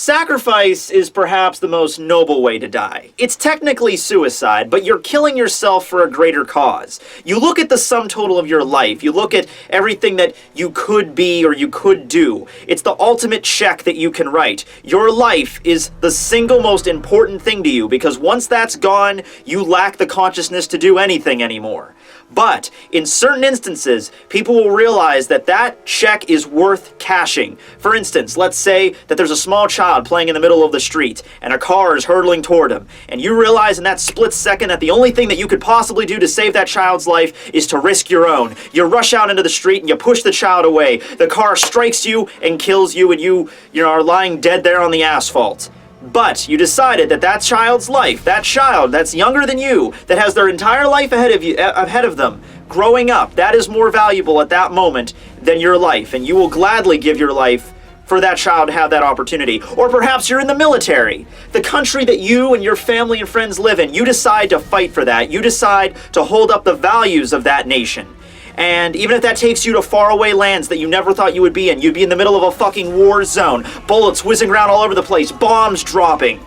sacrifice is perhaps the most noble way to die. It's technically suicide, but you're killing yourself for a greater cause. You look at the sum total of your life, you look at everything that you could be or you could do. It's the ultimate check that you can write. Your life is the single most important thing to you, because once that's gone, you lack the consciousness to do anything anymore. But in certain instances, people will realize that that check is worth cashing. For instance, let's say that there's a small child playing in the middle of the street and a car is hurtling toward him, and you realize in that split second that the only thing that you could possibly do to save that child's life is to risk your own. You rush out into the street and you push the child away. The car strikes you and kills you, and you are lying dead there on the asphalt. But you decided that that child's life, that child that's younger than you, that has their entire life ahead of them, growing up, that is more valuable at that moment than your life, and you will gladly give your life for that child to have that opportunity. Or perhaps you're in the military, the country that you and your family and friends live in. You decide to fight for that. You decide to hold up the values of that nation. And even if that takes you to faraway lands that you never thought you would be in, you'd be in the middle of a fucking war zone, bullets whizzing around all over the place, bombs dropping.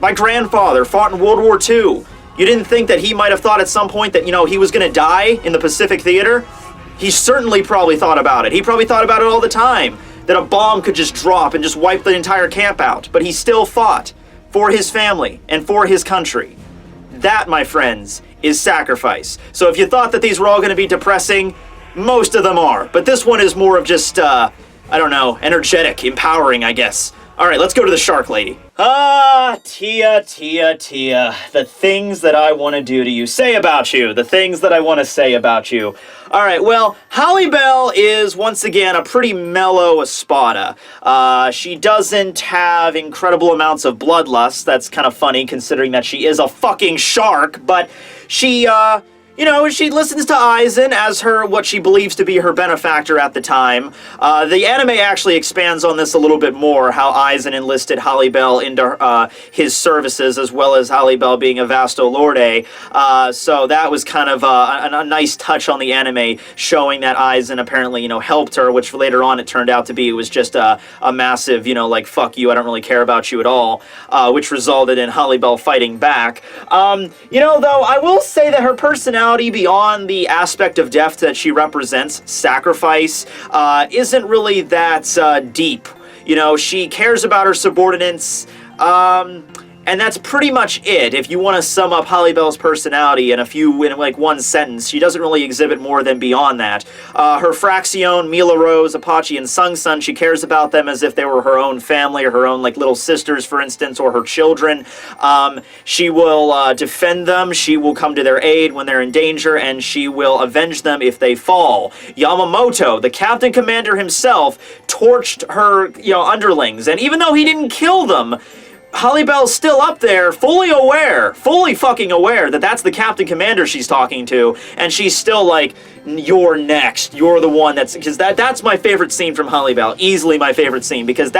My grandfather fought in World War II. You didn't think that he might have thought at some point that, he was going to die in the Pacific Theater? He certainly probably thought about it. He probably thought about it all the time, that a bomb could just drop and just wipe the entire camp out. But he still fought for his family and for his country. That, my friends, is sacrifice. So if you thought that these were all going to be depressing, most of them are. But this one is more of just, energetic, empowering, I guess. All right, let's go to the shark lady. Ah, Tia, the things that I want to do to you, say about you, the things that I want to say about you. All right, well, Harribel is, once again, a pretty mellow espada. She doesn't have incredible amounts of bloodlust. That's kind of funny, considering that she is a fucking shark, but she, she listens to Aizen as what she believes to be her benefactor at the time. The anime actually expands on this a little bit more, how Aizen enlisted Harribel into his services, as well as Harribel being a Vasto Lorde. So that was kind of a nice touch on the anime, showing that Aizen apparently, helped her, which later on it turned out to be it was just a massive, fuck you, I don't really care about you at all, which resulted in Harribel fighting back. Though, I will say that her personality, beyond the aspect of death that she represents, sacrifice, isn't really that deep. She cares about her subordinates, and that's pretty much it. If you want to sum up Harribel's personality in one sentence, she doesn't really exhibit more than beyond that. Her Fraction, Mila Rose, Apache, and Sung Sun, she cares about them as if they were her own family, or her own little sisters, for instance, or her children. She will defend them, she will come to their aid when they're in danger, and she will avenge them if they fall. Yamamoto, the captain commander himself, torched her underlings, and even though he didn't kill them, Harribel's still up there, fully fucking aware that that's the captain commander she's talking to, and she's still like, you're next, you're the one because that's my favorite scene from Harribel, easily my favorite scene, because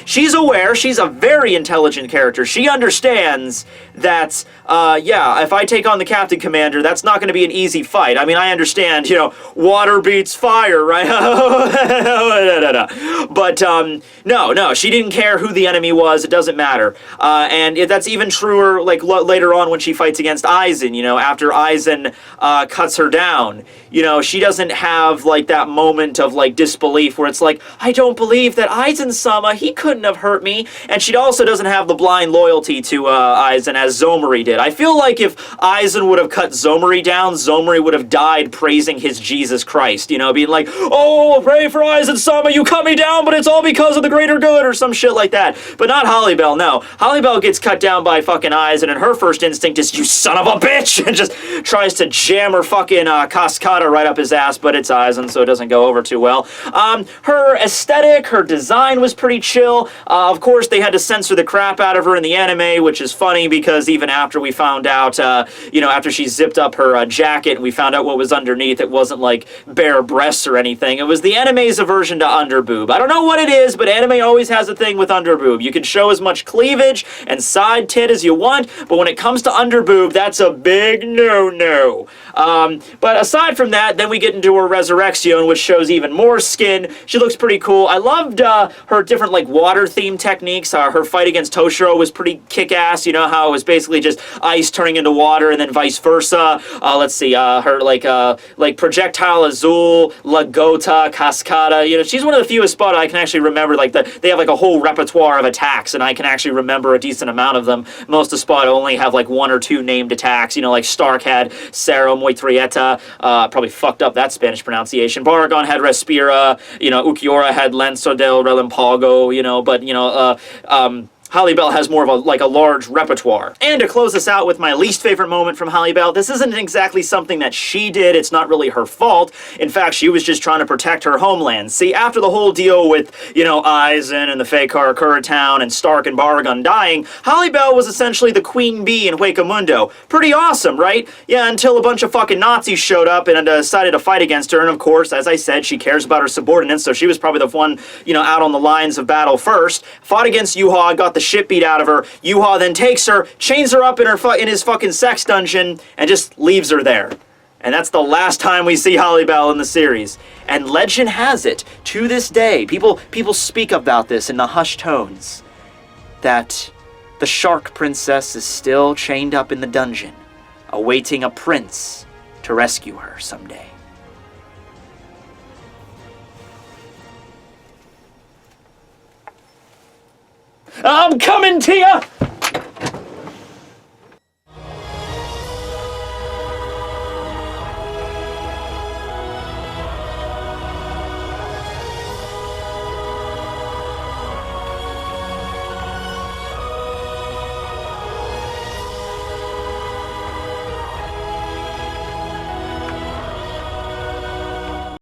she's aware, she's a very intelligent character, she understands that, if I take on the captain commander, that's not going to be an easy fight. I mean, I understand, water beats fire, right? But, no, she didn't care who the enemy was, it doesn't matter. And that's even truer, later on when she fights against Aizen, after Aizen, cuts her down, she doesn't have, that moment of, disbelief where it's like, I don't believe that Aizen-sama, he couldn't have hurt me. And she also doesn't have the blind loyalty to, Aizen as Zomori did. I feel like if Aizen would have cut Zomori down, Zomori would have died praising his Jesus Christ, being like, oh, pray for Aizen-sama, you cut me down, but it's all because of the greater good, or some shit like that. But not Harribel, no. Harribel gets cut down by fucking Aizen, and her first instinct is, you son of a bitch, and just tries to jam her fucking cascada right up his ass, but it's Aizen, so it doesn't go over too well. Her aesthetic, her design was pretty chill. Of course, they had to censor the crap out of her in the anime, which is funny, because even after we found out, after she zipped up her jacket, and we found out what was underneath, it wasn't like bare breasts or anything. It was the anime's aversion to underboob. I don't know what it is, but anime always has a thing with underboob. You can show as much cleavage cleavage and side tit as you want, but when it comes to underboob, that's a big no-no. But aside from that, then we get into her Resurrection, which shows even more skin. She looks pretty cool. I loved her different, like, water-themed techniques. Her fight against Toshiro was pretty kick-ass. You know how it was basically just ice turning into water and then vice versa. Let's see, her, like Projectile Azul, Lagota, Cascada. You know, she's one of the fewest spots I can actually remember. Like, they have, like, a whole repertoire of attacks, and I can actually remember a decent amount of them. Most of Spot only have, like, 1 or 2 named attacks. You know, like, Stark had Cero Moitrieta. Probably fucked up that Spanish pronunciation. Baragon had Respira. You know, Ukiora had Lenzo del Relampago, you know, but, you know, Harribel has more of a large repertoire. And to close this out with my least favorite moment from Harribel, this isn't exactly something that she did, it's not really her fault. In fact, she was just trying to protect her homeland. See, after the whole deal with, you know, Aizen and the Fakar Town and Stark and Baragon dying, Harribel was essentially the queen bee in Huecamundo. Pretty awesome, right? Yeah, until a bunch of fucking Nazis showed up and decided to fight against her, and of course, as I said, she cares about her subordinates, so she was probably the one, you know, out on the lines of battle first. Fought against Yuha, got the shit beat out of her. Yuha then takes her, chains her up in his fucking sex dungeon, and just leaves her there. And that's the last time we see Harribel in the series. And legend has it, to this day, people speak about this in the hushed tones, that the Shark Princess is still chained up in the dungeon, awaiting a prince to rescue her someday. I'm coming to you!